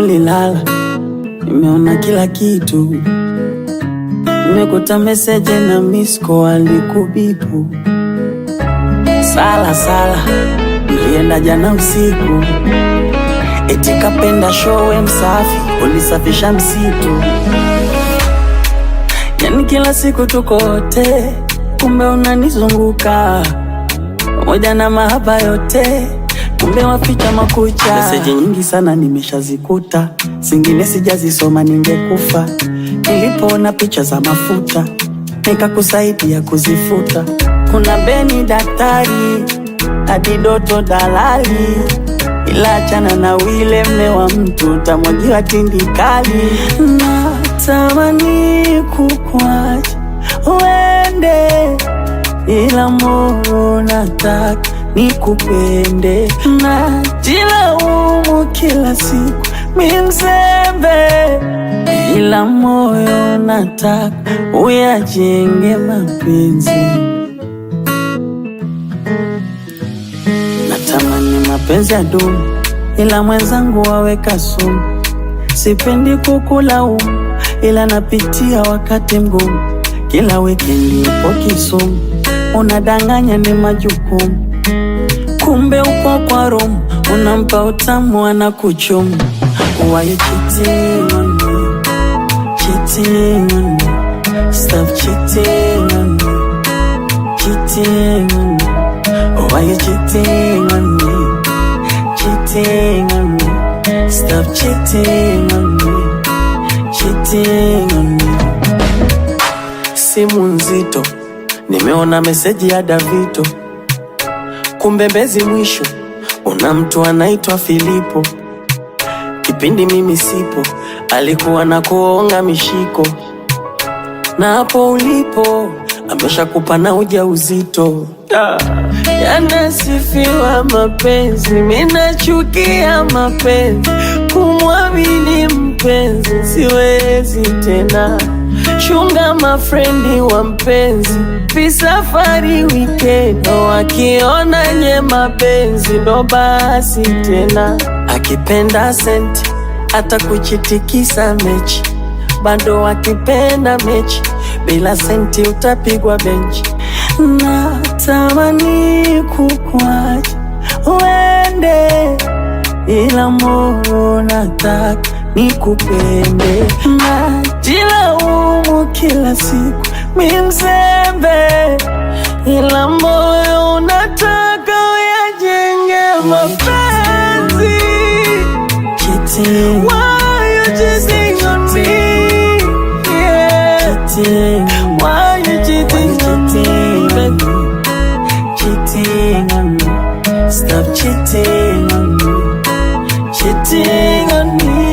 ulilala, nimeona kila kitu. Nimekuta message na miss call alikubipu. Sala, nilienda jana usiku. Eti kapenda show msafi, ulisafisha msitu. Yani kila siku tuko wote, kumbe unanizunguka pamoja na mahaba yote, kumbe waficha makucha. Message nyingi sana nimeshazikuta, zingine sijazisoma ningekufa. Nilipoona picha za mafuta, nikakusaidia kuzifuta. Kuna Beni daktari, hadi Doto dalali, ila achana na wile mme wa mtu, utamwagiwa tindikali. Natamani kukuacha uende, ila moyo nataka nikupende. Najilaumu kila siku mimi mzembe, ila moyo nataka uyajenge mapenzi. Natamani mapenzi ya dumu, ila mwenzangu waweka sumu. Sipendi kukulaumu, ila napitia wakati mgumu. Kila weekend upo Kisumu, unadanganya ni majukumu, kumbe upo kwa Rome, unampa utamu anakuchumu. Why you cheating on me? Cheating on me. Stop cheating on me. Cheating on me. Why you cheating on me? Cheating on me. Stop cheating on me. Cheating on me. Simu nzito, nimeona meseji ya Davito. Kumbe Mbezi mwisho, una mtu anaitwa Filipo. Kipindi mimi sipo, alikuwa na kuonga mishiko. Na hapo ulipo, ameshakupa na ujauzito. Yanasifiwa mapenzi, minachukia mapenzi. Kumwamini mpenzi, siwezi tena. Chunga mafrendi wa mpenzi, visafari weekend, wakiona nye mapenzi ndo basi tena. Akipenda senti, hata kuchitikisa mechi, bado akipenda mechi, bila senti utapigwa benchi. Natamani kukuacha uende, ila moyo nataka nikupende. Najilaumu kila siku mimi mzembe, ila moyo unataka uyajenge mapenzi. Cheating. Why you cheating on me? Yeah. Cheating. Why you cheating on me? Cheating on me. Stop cheating on me. Cheating on me.